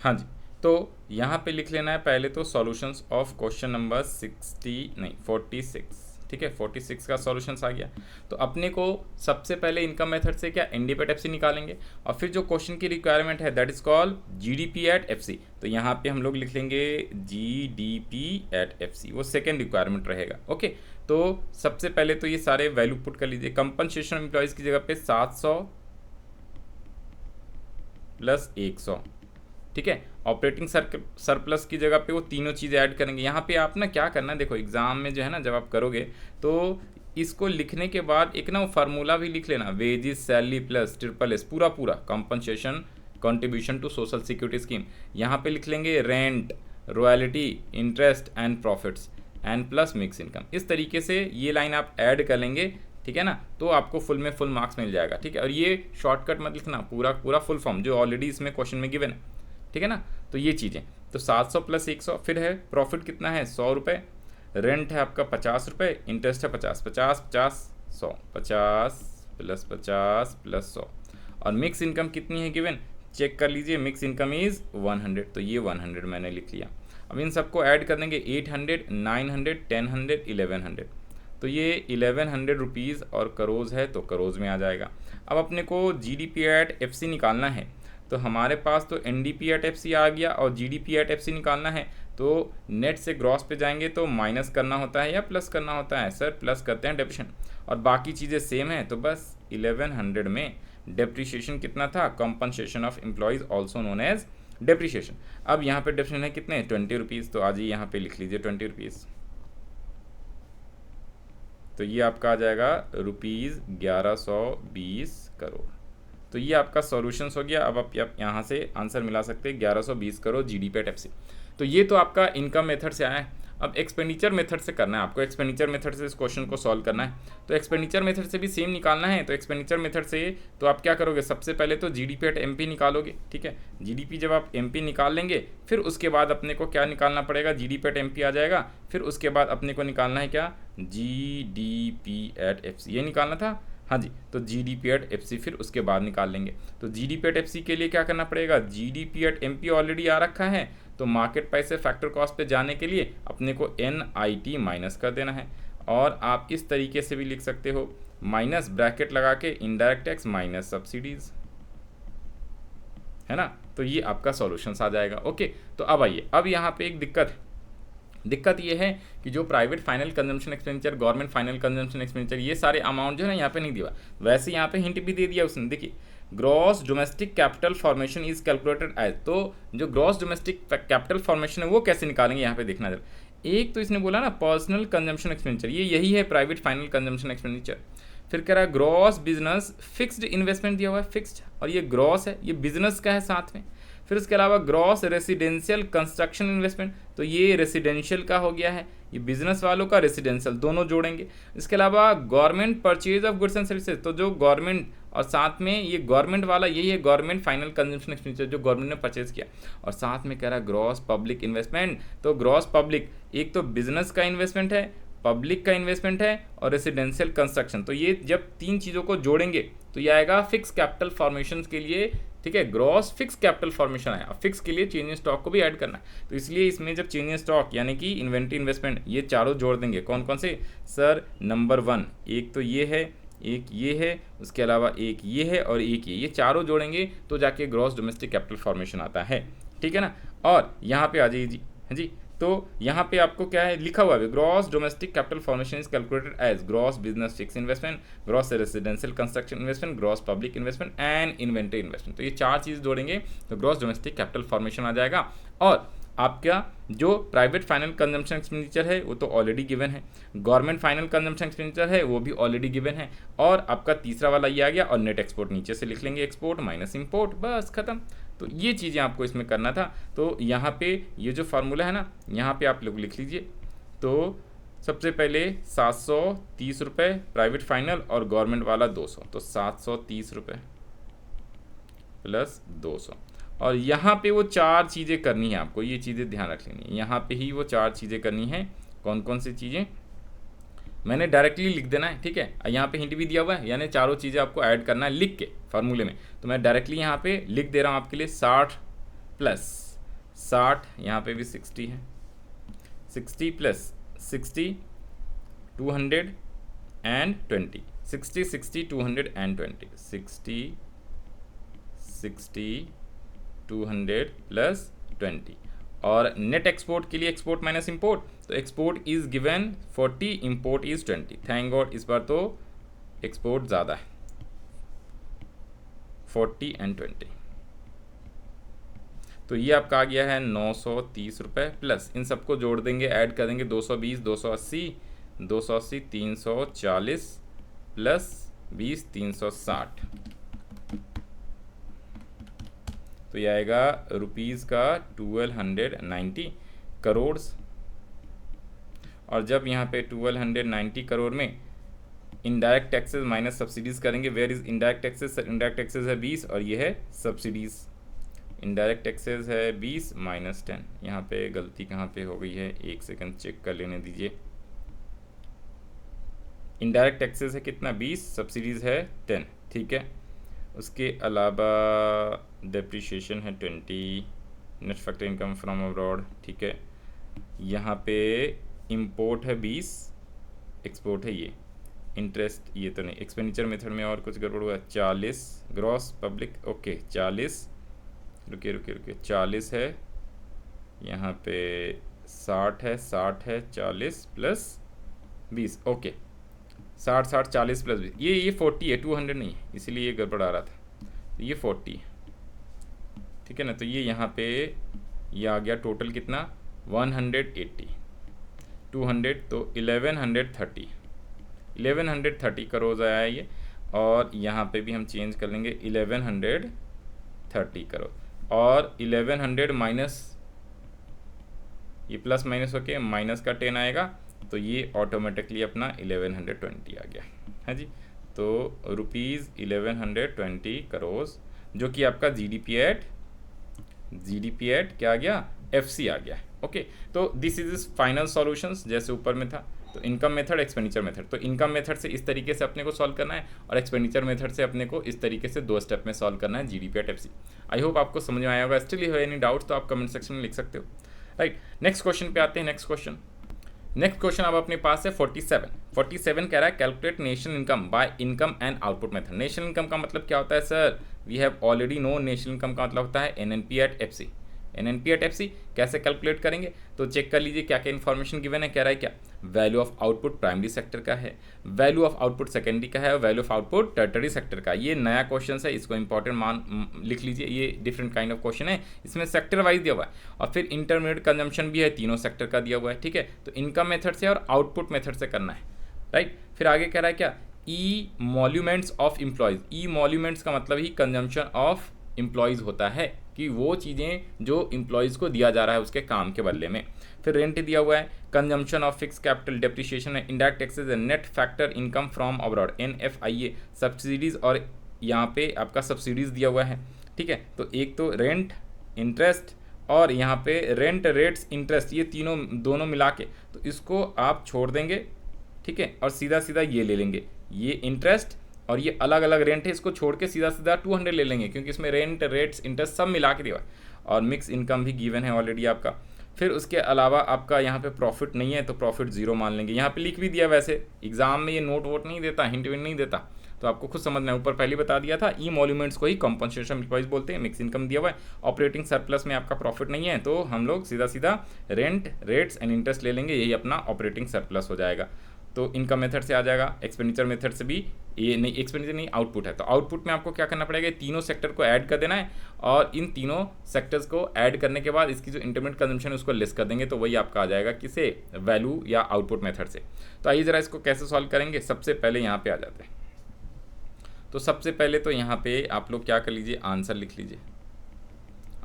हाँ जी, तो यहाँ पे लिख लेना है पहले तो सॉल्यूशंस ऑफ क्वेश्चन नंबर 46, ठीक है, 46 का सॉल्यूशंस आ गया। तो अपने को सबसे पहले इनकम मेथड से क्या एनडीपी एट एफसी निकालेंगे और फिर जो क्वेश्चन की रिक्वायरमेंट है that is called GDP at FC. तो यहाँ पे हम लोग लिख लेंगे जीडीपी एट एफसी, वो सेकेंड रिक्वायरमेंट रहेगा। ओके, तो सबसे पहले तो ये सारे वैल्यू पुट कर लीजिए। कंपनसेशन एम्प्लॉयज़ की जगह पे 700 प्लस 100, ठीक है। ऑपरेटिंग सरप्लस की जगह पे वो तीनों चीज़ें ऐड करेंगे। यहाँ पे आप ना क्या करना है, देखो एग्जाम में जो है ना जब आप करोगे तो इसको लिखने के बाद एक ना वो फार्मूला भी लिख लेना, wages salary plus triple S, पूरा compensation contribution to social security scheme. यहाँ पे लिख लेंगे rent, royalty, interest and profits and plus mix income. इस तरीके से ये लाइन आप ऐड कर लेंगे, ठीक है ना, तो आपको फुल में फुल मार्क्स मिल जाएगा, ठीक है। और ये शॉर्टकट मत लिखना, पूरा फुल फॉर्म जो ऑलरेडी इसमें क्वेश्चन में गिवन है, ठीक है ना। तो ये चीज़ें, तो 700 प्लस 100, फिर है प्रॉफिट कितना है 100 रुपये, रेंट है आपका 50 रुपये, इंटरेस्ट है 50 100 50 प्लस 50 प्लस 100, और मिक्स इनकम कितनी है गिवन, चेक कर लीजिए, मिक्स इनकम इज़ 100, तो ये 100 मैंने लिख लिया। अब इन सबको ऐड कर देंगे 800, 900, 1000, 1100, तो ये 1100 रुपीज़ और करोज़ है तो करोज़ में आ जाएगा। अब अपने को जीडीपी एट एफसी निकालना है, तो हमारे पास तो एनडीपी एट एफसी आ गया और जीडीपी एट एफसी निकालना है, तो नेट से ग्रॉस पे जाएंगे तो माइनस करना होता है या प्लस करना होता है, सर प्लस करते हैं डेप्रिसिएशन, और बाकी चीज़ें सेम है। तो बस 1100 में डेप्रिसिएशन कितना था, compensation of employees also known as depreciation. अब यहाँ पे डेप्रिसिएशन है कितने 20 रुपीज़, तो आज ही यहाँ पे लिख लीजिए 20 रुपीज़, तो ये आपका आ जाएगा रुपीज़ 1120 करोड़। तो ये आपका सॉल्यूशंस हो गया। अब आप यहाँ से आंसर मिला सकते हैं 1120 करोड़ जीडीपी एट एफसी। तो ये तो आपका इनकम मेथड से आया है। अब एक्सपेंडिचर मेथड से करना है आपको, एक्सपेंडिचर मेथड से इस क्वेश्चन को सॉल्व करना है। तो एक्सपेंडिचर मेथड से भी सेम निकालना है। तो एक्सपेंडिचर मेथड से तो आप क्या करोगे, सबसे पहले तो जीडीपी एट एमपी निकालोगे, ठीक है। जीडीपी जब आप एमपी निकाल लेंगे, फिर उसके बाद अपने को क्या निकालना पड़ेगा, जीडीपी एट एमपी आ जाएगा। फिर उसके बाद अपने को निकालना है क्या, जीडीपी एट एफसी, ये निकालना था, हाँ जी। तो जीडीपी एट एफसी फिर उसके बाद निकाल लेंगे। तो जीडीपी एट एफसी के लिए क्या करना पड़ेगा, जीडीपी एट एमपी ऑलरेडी आ रखा है, तो मार्केट प्राइस से फैक्टर कॉस्ट पे जाने के लिए अपने को NIT माइनस कर देना है। और आप इस तरीके से भी लिख सकते हो, माइनस ब्रैकेट लगा के इनडायरेक्ट टैक्स माइनस सब्सिडीज, है ना। तो ये आपका सॉल्यूशंस आ जाएगा। ओके, तो अब आइए, अब यहाँ पे एक दिक्कत ये है कि जो private final consumption expenditure, government final consumption expenditure, ये सारे अमाउंट जो है ना यहाँ पे नहीं दिया। वैसे यहाँ पे हिंट भी दे दिया उसने, देखिए gross domestic capital formation is calculated as, तो जो ग्रॉस डोमेस्टिक कैपिटल फॉर्मेशन है वो कैसे निकालेंगे यहाँ पे देखना जरा। एक तो इसने बोला ना पर्सनल कंजम्पशन एक्सपेंडिचर, ये यही है प्राइवेट फाइनल कंजम्पशन एक्सपेंडिचर। फिर कह रहा है ग्रॉस बिजनेस फिक्स्ड इन्वेस्टमेंट दिया हुआ है, फिक्स्ड, और ये ग्रॉस है, ये बिजनेस का है साथ में। फिर उसके अलावा ग्रॉस रेसिडेंशियल कंस्ट्रक्शन इन्वेस्टमेंट, तो ये रेसिडेंशियल का हो गया है, ये बिजनेस वालों का रेसिडेंशियल, दोनों जोड़ेंगे। इसके अलावा government purchase of goods and services, तो जो गवर्नमेंट और साथ में ये गवर्नमेंट वाला, यही है गवर्नमेंट फाइनल कंजम्पशन एक्सपेंडिचर जो गवर्नमेंट ने परचेज किया। और साथ में कह रहा है ग्रॉस पब्लिक इन्वेस्टमेंट, तो ग्रॉस पब्लिक एक तो बिजनेस का इन्वेस्टमेंट है, पब्लिक का इन्वेस्टमेंट है और रेसिडेंशियल कंस्ट्रक्शन, तो ये जब तीन चीज़ों को जोड़ेंगे तो ये आएगा फिक्स कैपिटल फॉर्मेशन के लिए, ठीक है। ग्रॉस फिक्स कैपिटल फॉर्मेशन है, अब फिक्स के लिए चेंज इन स्टॉक को भी ऐड करना है। तो इसलिए इसमें जब चेंज इन स्टॉक यानी कि इन्वेंट्री इन्वेस्टमेंट, ये चारों जोड़ देंगे। कौन कौन से सर, नंबर 1 एक तो ये है, एक ये है, उसके अलावा एक ये है और एक ये चारों जोड़ेंगे तो जाके ग्रॉस डोमेस्टिक कैपिटल फॉर्मेशन आता है, ठीक है ना। और यहाँ पे आ जाइए जी, हाँ जी। तो यहाँ पे आपको क्या है लिखा हुआ है, gross domestic capital formation is calculated as gross business fix investment, gross residential construction investment, gross public investment and inventory investment. तो ये चार चीज़ जोड़ेंगे तो ग्रॉस डोमेस्टिक कैपिटल फॉर्मेशन आ जाएगा। और आपका जो प्राइवेट फाइनल कंजम्पशन एक्सपेंडिचर है वो तो ऑलरेडी गिवन है, गवर्नमेंट फाइनल कंजम्पशन एक्सपेंडिचर है वो भी ऑलरेडी गिवन है, और आपका तीसरा वाला ये आ गया। और नेट एक्सपोर्ट नीचे से लिख लेंगे, एक्सपोर्ट माइनस इंपोर्ट, बस खत्म। तो ये चीज़ें आपको इसमें करना था। तो यहाँ पे ये जो फार्मूला है ना, यहाँ पे आप लोग लिख लीजिए। तो सबसे पहले 730 रुपये प्राइवेट फाइनल और गवर्नमेंट वाला 200, तो 730 रुपये प्लस 200। और यहाँ पे वो चार चीज़ें करनी है आपको, ये चीज़ें ध्यान रख लेनी है। यहाँ पे ही वो चार चीज़ें करनी है। कौन कौन सी चीज़ें, मैंने डायरेक्टली लिख देना है, ठीक है। यहाँ पे हिंट भी दिया हुआ है, यानी चारों चीज़ें आपको ऐड करना है लिख के फार्मूले में। तो मैं डायरेक्टली यहाँ पे लिख दे रहा हूँ आपके लिए, 60 प्लस 60, यहाँ पे भी 60 है, 60 प्लस 60 220, 60 60 220, 60 200 प्लस 20। और नेट एक्सपोर्ट के लिए एक्सपोर्ट माइनस इंपोर्ट, तो export is given 40, import is 20। Thank God इस बार तो एक्सपोर्ट ज़्यादा है, 40 एंड 20। तो ये आपका आ गया है 930 रुपये प्लस इन सबको जोड़ देंगे, ऐड कर देंगे 220, 280, 280 340 प्लस 20 360। तो ये आएगा रुपीज़ का 1290 करोड़। और जब यहाँ पे 1290 करोड़ में इनडायरेक्ट टैक्सेस माइनस सब्सिडीज़ करेंगे, where is indirect taxes, indirect taxes है 20 और ये है सब्सिडीज़। इनडायरेक्ट टैक्सेस है 20 माइनस 10, यहाँ पे गलती कहाँ पे हो गई है, एक सेकंड चेक कर लेने दीजिए। इनडायरेक्ट टैक्सेस है कितना 20, सब्सिडीज़ है 10, ठीक है। उसके अलावा डेप्रिशिएशन है 20, net factor income from abroad, ठीक है। यहाँ पे इंपोर्ट है 20, एक्सपोर्ट है ये, इंटरेस्ट ये तो नहीं, एक्सपेंडिचर मेथड में और कुछ गड़बड़ हुआ है, 40 ग्रॉस पब्लिक, ओके 40, रुकिए 40 है, यहाँ पे 60 है, 40 प्लस 20, ओके 60 40 प्लस 20, ये 40 है, 200 नहीं है, इसीलिए ये गड़बड़ आ रहा था। तो ये 40 है, ठीक है ना। तो ये यहाँ पे ये आ गया टोटल कितना 180, 200 तो 1130 करोड़ आया है ये। और यहाँ पे भी हम चेंज कर लेंगे 1130 करोड़, और 1100 माइनस ये प्लस माइनस होके माइनस का 10 आएगा, तो ये ऑटोमेटिकली अपना 1120 आ गया है जी। तो रुपीज़ 1120 करोड़, जो कि आपका जीडीपी एट क्या आ गया, एफसी आ गया। ओके, तो this is is final solutions जैसे ऊपर में था। तो इनकम मेथड, एक्सपेंडिचर मेथड, तो इनकम मेथड से इस तरीके से अपने को सॉल्व करना है और एक्सपेंडिचर मेथड से अपने को इस तरीके से 2 स्टेप में सॉल्व करना है GDP eight FC. I hope आपको समझ में आया होगा। Still you have any doubts तो आप कमेंट सेक्शन में लिख सकते हो। राइट, नेक्स्ट क्वेश्चन पे आते हैं। नेक्स्ट क्वेश्चन अब अपने पास है 47 कह रहा है calculate national income by income and output method. National income का मतलब क्या होता है sir? We have already know national income का मतलब होता है NNP at FC. NNP at FC कैसे कैलकुलेट करेंगे? तो चेक कर लीजिए क्या क्या इन्फॉर्मेशन गिवन है। कह रहा है क्या, value of output primary sector का है, वैल्यू ऑफ आउटपुट सेकेंडरी का है और value of output Tartary sector का। ये नया क्वेश्चन है, इसको इंपॉर्टेंट मान लिख लीजिए। ये डिफरेंट काइंड ऑफ क्वेश्चन है, इसमें सेक्टर वाइज दिया हुआ है और फिर इंटरमीडिएट कंजम्पशन भी है, तीनों सेक्टर का दिया हुआ है। ठीक है, तो इनकम मेथड से और आउटपुट मेथड से करना है। राइट, फिर आगे कह रहा है क्या, ई मॉल्यूमेंट्स ऑफ एम्प्लॉयज़। ई मॉल्यूमेंट्स का मतलब ही कंजम्पशन ऑफ एम्प्लॉयज़ होता है, कि वो चीज़ें जो एम्प्लॉयज़ को दिया जा रहा है उसके काम के बदले में। फिर रेंट दिया हुआ है, consumption of fix capital, depreciation है, इंडायरेक्ट टैक्सेस है, net factor income from abroad, NFIA, subsidies और यहाँ पे आपका सब्सिडीज़ दिया हुआ है। ठीक है, तो एक तो रेंट, इंटरेस्ट और यहाँ पे रेंट, रेट्स, इंटरेस्ट, ये तीनों दोनों मिला के, तो इसको आप छोड़ देंगे। ठीक है, और सीधा सीधा ये ले लेंगे, ये इंटरेस्ट और ये अलग अलग रेंट है, इसको छोड़ के सीधा सीधा 200 ले लेंगे, क्योंकि इसमें रेंट, रेट्स, इंटरेस्ट सब मिला के दिया है और मिक्स इनकम भी गिवन है ऑलरेडी आपका। फिर उसके अलावा आपका यहाँ पे प्रॉफिट नहीं है तो प्रॉफिट 0 मान लेंगे। यहाँ पे लिख भी दिया, वैसे एग्जाम में ये नोट वोट नहीं देता, हिंट विंट नहीं देता, तो आपको खुद समझना है। ऊपर पहले बता दिया था, ई मॉल्यूमेंट्स को ही कॉम्पनसेशन एम्प्लॉइज बोलते हैं। मिक्स इनकम दिया हुआ है, ऑपरेटिंग सरप्लस में आपका प्रॉफिट नहीं है तो हम लोग सीधा सीधा रेंट, रेट्स एंड इंटरेस्ट ले लेंगे, यही अपना ऑपरेटिंग सरप्लस हो जाएगा। तो इनकम मेथड से आ जाएगा। एक्सपेंडिचर मेथड से भी ये नहीं, एक्सपेंडिचर नहीं, आउटपुट है, तो आउटपुट में आपको क्या करना पड़ेगा, तीनों सेक्टर को ऐड कर देना है और इन तीनों सेक्टर्स को ऐड करने के बाद इसकी जो इंटरमीडिएट कंजम्पशन है उसको लेस कर देंगे, तो वही आपका आ जाएगा किसे, वैल्यू या आउटपुट मेथड से। तो आइए ज़रा इसको कैसे सॉल्व करेंगे। सबसे पहले यहाँ पे आ जाते हैं। तो सबसे पहले तो यहाँ पे आप लोग क्या कर लीजिए, आंसर लिख लीजिए।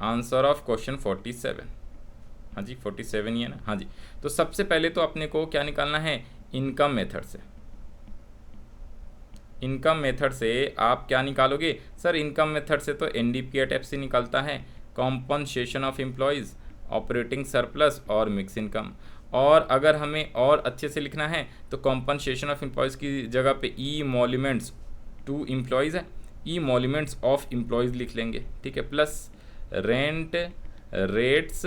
आंसर ऑफ क्वेश्चन 47, हाँ जी 47 ही है ना, हाँ जी। तो सबसे पहले तो अपने को क्या निकालना है, इनकम मेथड से। इनकम मेथड से आप क्या निकालोगे सर? इनकम मेथड से तो NDP एट एफसी निकलता है, compensation of employees, operating surplus और मिक्स इनकम। और अगर हमें और अच्छे से लिखना है तो कॉम्पनसेशन ऑफ एम्प्लॉयज़ की जगह पे ई मॉल्यूमेंट्स टू एम्प्लॉयज़ है, ई मॉल्यूमेंट्स ऑफ एम्प्लॉयज़ लिख लेंगे। ठीक है, plus rent, rates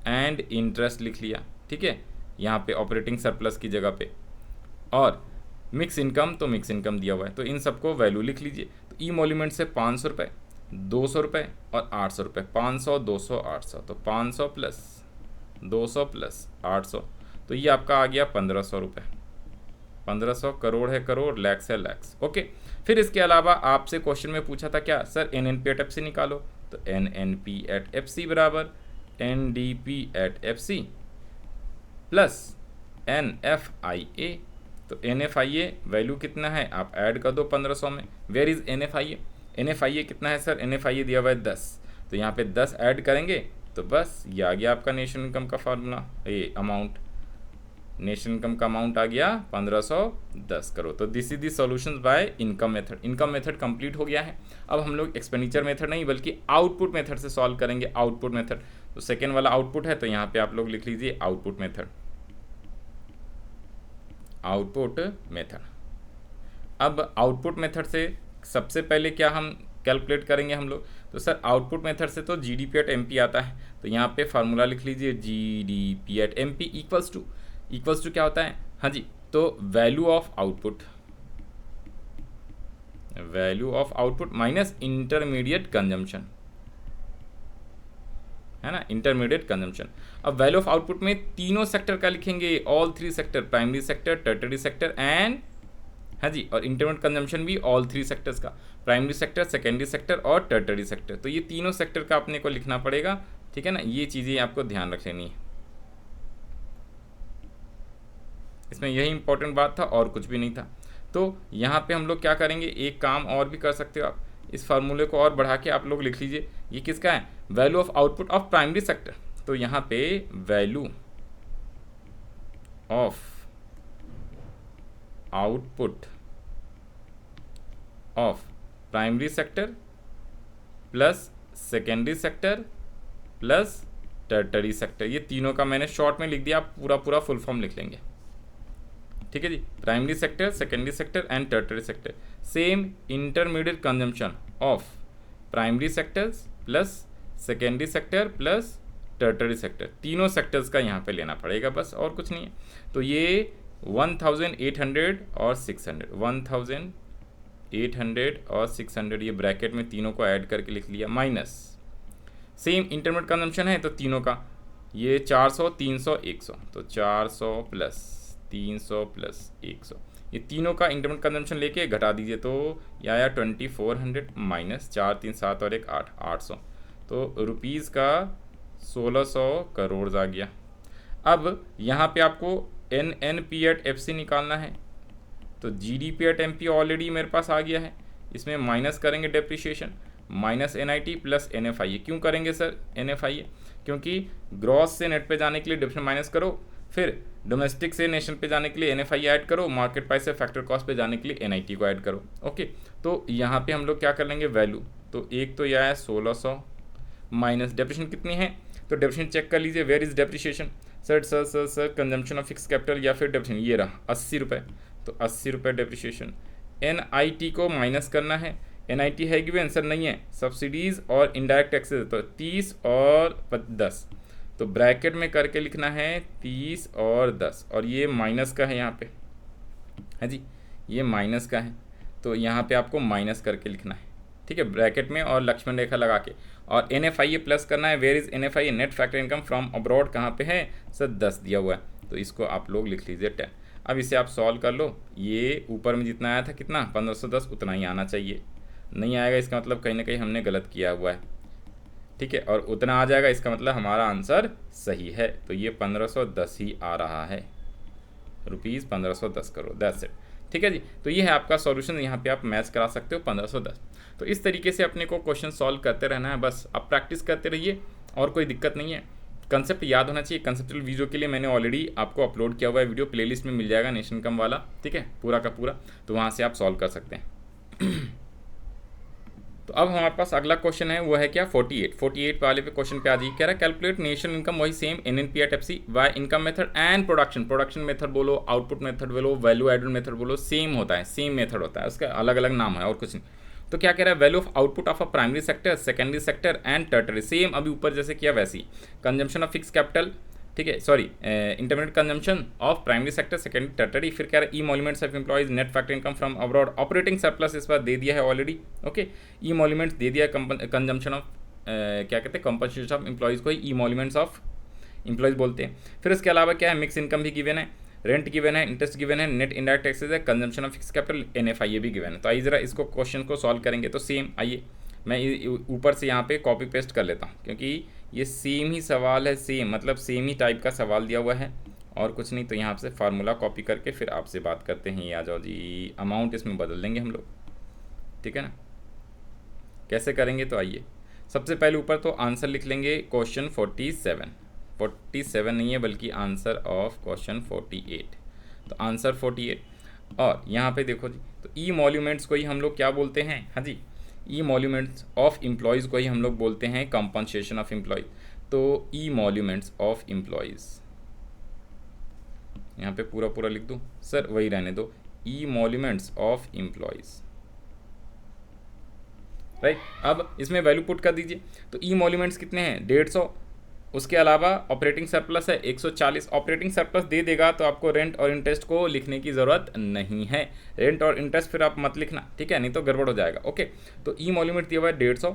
and interest लिख लिया। ठीक है, यहाँ पे ऑपरेटिंग सरप्लस की जगह पे, और मिक्स इनकम तो मिक्स इनकम दिया हुआ है, तो इन सबको वैल्यू लिख लीजिए। तो ई मॉल्यूमेंट से 500 रुपये, 200 रुपये और 800 रुपये, 500, 200, 800, तो 500 प्लस 200 प्लस 800, तो ये आपका आ गया 1500 रुपये। 1500 करोड़ है करोड़, लैक्स है लैक्स। ओके, फिर इसके अलावा आपसे क्वेश्चन में पूछा था क्या सर, NNP एट एफसी निकालो, तो NNP एट एफसी बराबर NDP at FC plus NFIA। तो NFIA वैल्यू कितना है, आप ऐड कर दो 1500 में। Where is NFIA? NFIA कितना है सर? NFIA दिया हुआ है 10, तो यहाँ पे 10 ऐड करेंगे तो बस ये आ गया आपका नेशनल इनकम का फार्मूला, ये अमाउंट, नेशनल इनकम का अमाउंट आ गया 1510 करोड़। तो this is the solutions by income method. Income method complete हो गया है। अब हम लोग एक्सपेंडिचर मेथड नहीं बल्कि आउटपुट मेथड से सॉल्व करेंगे। आउटपुट मेथड, तो सेकेंड वाला आउटपुट है, तो यहाँ पे आप लोग लिख लीजिए आउटपुट मेथड, आउटपुट मेथड। अब आउटपुट मेथड से सबसे पहले क्या हम कैलकुलेट करेंगे हम लोग, तो सर आउटपुट मेथड से तो GDP एट MP आता है, तो यहाँ पे फार्मूला लिख लीजिए GDP at MP equals to क्या होता है, हाँ जी, तो value of output, value of output minus intermediate consumption, है ना, इंटरमीडिएट कंजम्पशन। अब वैल्यू ऑफ आउटपुट में तीनों सेक्टर का लिखेंगे, all 3 sector, primary sector, tertiary sector and, हाँ जी, और इंटरमीडिएट कंजम्पशन भी ऑल 3 सेक्टर्स का, प्राइमरी सेक्टर, सेकेंडरी सेक्टर और टर्टरी सेक्टर। तो ये तीनों सेक्टर का अपने को लिखना पड़ेगा। ठीक है ना, ये चीज़ें आपको ध्यान रख लेनी है। इसमें यही इंपॉर्टेंट बात था और कुछ भी नहीं था। तो यहाँ पे हम लोग क्या करेंगे, एक काम और भी कर सकते हो आप, इस फार्मूले को और बढ़ा के आप लोग लिख लीजिए। ये किसका है, value of output of primary sector. तो यहाँ पे value of output of primary sector plus secondary sector plus tertiary sector, ये तीनों का मैंने शॉर्ट में लिख दिया, आप पूरा पूरा फुल फॉर्म लिख लेंगे। ठीक है जी, primary sector, secondary sector and tertiary sector, same intermediate consumption of primary sectors plus secondary sector plus tertiary sector, तीनों सेक्टर्स का यहाँ पे लेना पड़ेगा, बस और कुछ नहीं है। तो ये 1800 और 600, 1800 और 600 ये ब्रैकेट में तीनों को ऐड करके लिख लिया, माइनस सेम इंटरमीडिएट कंजम्पशन है तो तीनों का, ये 400 300 100, तो 400 प्लस 300 प्लस 100, ये तीनों का इंटरमीडिएट कंजम्पशन लेके घटा दीजिए, तो ये आया 2400 माइनस 4 3 7 और 1 8, 800, तो रुपीज़ का 1600 करोड़ आ गया। अब यहाँ पे आपको NNP एट FC निकालना है, तो GDP एट MP ऑलरेडी मेरे पास आ गया है, इसमें माइनस करेंगे depreciation, minus NIT plus NFIA। क्यों करेंगे सर NFIA? क्योंकि ग्रॉस से नेट पे जाने के लिए डिफरेंस माइनस करो, फिर डोमेस्टिक से नेशनल पे जाने के लिए NFIA ऐड करो, मार्केट प्राइस से फैक्टर कॉस्ट पे जाने के लिए NIT को ऐड करो। ओके, तो यहाँ पे हम लोग क्या कर लेंगे वैल्यू, तो एक तो यह है 1600 माइनस डेप्रिसिएशन कितनी है, तो डेप्रिसिएशन चेक कर लीजिए, where is depreciation, sir consumption of fix capital या फिर डेप्रिसिएशन, ये रहा 80 रुपये, तो 80 रुपये डेप्रिसिएशन। NIT को माइनस करना है, NIT है गिवन सर, नहीं है, सब्सिडीज़ और इनडायरेक्ट टैक्सेस, तो 30 और 10, तो ब्रैकेट में करके लिखना है 30 और 10, और ये माइनस का है यहाँ पे, है जी, ये माइनस का है, तो यहाँ पे आपको माइनस करके लिखना है, ठीक है, ब्रैकेट में और लक्ष्मण रेखा लगा के, और NFIA प्लस करना है, where is NFIA net factor income from abroad, कहाँ पे है सर 10 दिया हुआ है, तो इसको आप लोग लिख लीजिए 10। अब इसे आप सॉल्व कर लो, ये ऊपर में जितना आया था कितना 1510 उतना ही आना चाहिए, नहीं आएगा इसका मतलब कहीं ना कहीं हमने गलत किया हुआ है, ठीक है, और उतना आ जाएगा इसका मतलब हमारा आंसर सही है, तो ये 1510 ही आ रहा है, रुपीज़ 1510 करोड़, दैट्स इट। ठीक है जी, तो ये है आपका सॉल्यूशन, यहाँ पे आप मैच करा सकते हो 1510। तो इस तरीके से अपने को क्वेश्चन सॉल्व करते रहना है, बस आप प्रैक्टिस करते रहिए और कोई दिक्कत नहीं है, कंसेप्ट याद होना चाहिए। कंसेप्चुअल वीडियो के लिए मैंने ऑलरेडी आपको अपलोड किया हुआ है वीडियो, प्लेलिस्ट में मिल जाएगा नेशन इनकम वाला, ठीक है, पूरा का पूरा, तो वहाँ से आप सॉल्व कर सकते हैं। तो अब हमारे पास अगला क्वेश्चन है, वो है क्या 48 वाले पे क्वेश्चन पे आ जाइए, कह रहा है कैलकुलेट नेशनल इनकम, वही same NNP at FC by income method and production method बोलो, आउटपुट मेथड बोलो, वैल्यू एडेड मेथड बोलो, सेम होता है, सेम मेथड होता है, उसका अलग अलग नाम है और कुछ नहीं। तो क्या कह रहा है, value of output of a primary sector, secondary sector and tertiary, same अभी ऊपर जैसे किया वैसी, कंजम्पशन ऑफ फिक्स कैपिटल, ठीक है, sorry intermediate consumption of primary sector, secondary tertiary, फिर कह रहा है emoluments of employees, net factor income from abroad, operating surplus इस बार दे दिया है ऑलरेडी, ओके, इमोल्यूमेंट्स दे दिया, कंजम्पशन ऑफ क्या कहते हैं कंपनसेशन ऑफ एम्प्लॉइज को ही इमोल्यूमेंट्स ऑफ एम्प्लॉइज बोलते हैं। फिर इसके अलावा क्या है, मिक्स इनकम भी गिवन है, रेंट गिवन है, इंटरेस्ट गिवन है, नेट इनडायरेक्ट टैक्सेस है, consumption of fix capital, NFIA भी गिवन है। तो आइए जरा इसको क्वेश्चन को सॉल्व करेंगे, तो सेम आइए मैं ऊपर से यहाँ पे कॉपी पेस्ट कर लेता हूँ, क्योंकि ये सेम ही सवाल है, सेम मतलब सेम ही टाइप का सवाल दिया हुआ है और कुछ नहीं। तो यहाँ से फार्मूला कॉपी करके फिर आपसे बात करते हैं, ये आ जाओ जी, अमाउंट इसमें बदल देंगे हम लोग, ठीक है ना, कैसे करेंगे, तो आइए सबसे पहले ऊपर तो आंसर लिख लेंगे क्वेश्चन 47 नहीं है बल्कि आंसर ऑफ क्वेश्चन 48, तो आंसर 48, और यहाँ पे देखो जी, तो इमोल्यूमेंट्स को ही हम लोग क्या बोलते हैं, हाँ जी, इमोल्यूमेंट्स ऑफ एम्प्लॉयज़ को ही हम लोग बोलते हैं कंपनसेशन ऑफ एम्प्लॉयज़। तो इमोल्यूमेंट्स ऑफ एम्प्लॉयज़ यहाँ पे पूरा पूरा लिख दूँ सर, वही रहने दो, इमोल्यूमेंट्स ऑफ एम्प्लॉयज़, राइट। अब इसमें वैल्यू पुट कर दीजिए, तो इमोल्यूमेंट्स कितने हैं 150, उसके अलावा ऑपरेटिंग सरप्लस है 140, ऑपरेटिंग सरप्लस दे देगा तो आपको रेंट और इंटरेस्ट को लिखने की ज़रूरत नहीं है, रेंट और इंटरेस्ट फिर आप मत लिखना, ठीक है, नहीं तो गड़बड़ हो जाएगा, ओके। तो इमोल्यूमेंट दिया हुआ है 150,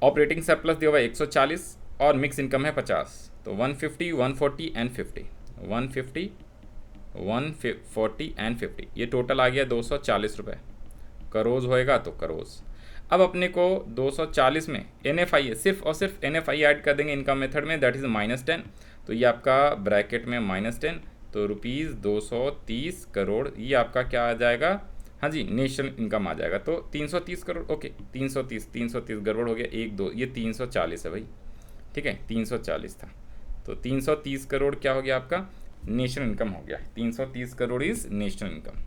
ऑपरेटिंग सरप्लस दिया हुआ है 140 और मिक्स इनकम है 50, तो 150 140 एंड 50, 150 140 एंड 50, ये टोटल आ गया 240 रुपये, करोड़ होएगा तो करोड़। अब अपने को 240 में NFIA सिर्फ और सिर्फ NFIA ऐड कर देंगे इनकम मेथड में, दैट इज़ -10, तो ये आपका ब्रैकेट में -10, तो रुपीज़ 230 करोड़, ये आपका क्या आ जाएगा, हाँ जी, नेशनल इनकम आ जाएगा, तो 330 करोड़, ओके, 330 गड़बड़ हो गया, 1 2, ये 340 है भाई, ठीक है, 340 था, तो 330 करोड़ क्या हो गया आपका नेशनल इनकम हो गया। 330 करोड़ इज नेशनल इनकम।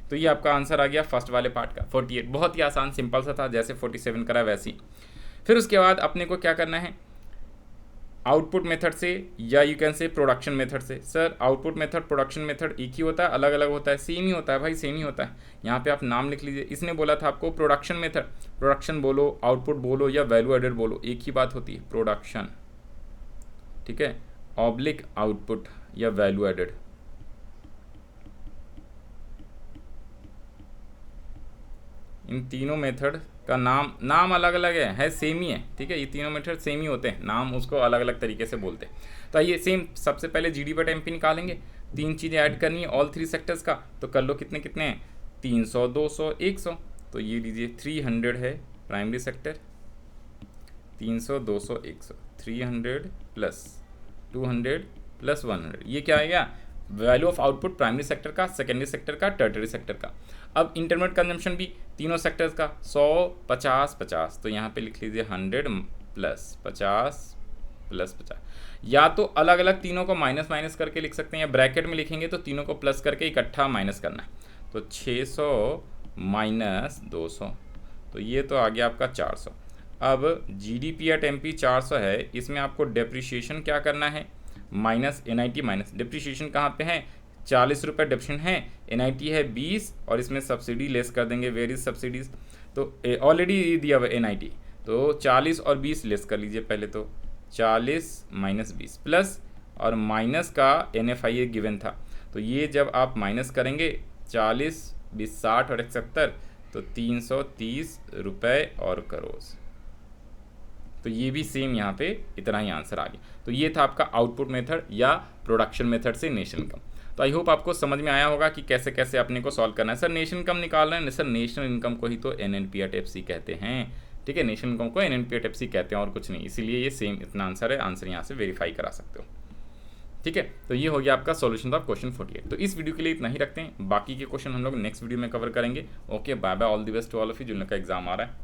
तो ये आपका आंसर आ गया फर्स्ट वाले पार्ट का 48। बहुत ही आसान सिंपल सा था, जैसे 47 करा वैसे ही। फिर उसके बाद अपने को क्या करना है, आउटपुट मेथड से या you can say production method से। Sir output method production method एक ही होता है, अलग अलग होता है? सेम ही होता है भाई, सेम ही होता है। यहाँ पे आप नाम लिख लीजिए। इसने बोला था आपको प्रोडक्शन मेथड, प्रोडक्शन बोलो, आउटपुट बोलो या वैल्यू एडेड बोलो, एक ही बात होती है, प्रोडक्शन, ठीक है, ऑब्लिक आउटपुट या वैल्यू एडेड। इन तीनों मेथड का नाम अलग अलग है सेम ही है, ठीक है। ये तीनों मेथड सेम ही होते हैं, नाम उसको अलग अलग तरीके से बोलते हैं। तो आइए सेम, सबसे पहले GDP/MP निकालेंगे। 3 चीज़ें ऐड करनी है ऑल 3 सेक्टर्स का, तो कर लो। कितने कितने हैं, 300, 200, 100। तो ये लीजिए 300 है प्राइमरी सेक्टर, 300, 200, 100, 300 प्लस 200 प्लस 100, ये क्या आएगा, value of output primary sector का, सेकेंडरी सेक्टर का, टर्टरी सेक्टर का। अब इंटरमीडिएट कंजम्पशन भी तीनों सेक्टर्स का 100, 50, 50। तो यहाँ पे लिख लीजिए 100 प्लस 50 प्लस 50। या तो अलग अलग तीनों को माइनस माइनस करके लिख सकते हैं, या ब्रैकेट में लिखेंगे तो तीनों को प्लस करके इकट्ठा माइनस करना है। तो 600 माइनस 200, तो ये तो आ गया आपका 400। अब GDP/MP 400 है, इसमें आपको डेप्रिसिएशन क्या करना है, माइनस NIT माइनस डेप्रिसिएशन कहाँ पे है, 40 रुपये डेप्रिसिएशन है, NIT है 20, और इसमें सब्सिडी लेस कर देंगे, वेरियस सब्सिडीज़। तो ऑलरेडी दिया हुआ NIT, तो 40 और 20 लेस कर लीजिए पहले। तो 40 माइनस 20 प्लस, और माइनस का NFIA गिवन था, तो ये जब आप माइनस करेंगे 40, 20, 60 और 71, तो 330 रुपये और करोड़। तो ये भी सेम यहाँ पे इतना ही आंसर आ गया। तो ये था आपका आउटपुट मेथड या प्रोडक्शन मेथड से नेशनल इनकम। तो आई होप आपको समझ में आया होगा कि कैसे कैसे अपने को सॉल्व करना है। सर नेशनल इनकम निकाल रहे हैं, सर नेशनल इनकम को ही तो NNP/FC कहते हैं, ठीक है, नेशनल इनकम को NNP/FC कहते हैं और कुछ नहीं, इसीलिए ये सेम इतना आंसर है। आंसर यहाँ से वेरीफाई करा सकते हो, ठीक है। तो ये हो गया आपका सॉल्यूशन ऑफ क्वेश्चन 48। तो इस वीडियो के लिए इतना ही रखते हैं, बाकी के क्वेश्चन हम लोग नेक्स्ट वीडियो में कवर करेंगे। Okay, bye bye, all the best to all of you जिन लोग का एग्जाम आ रहा है।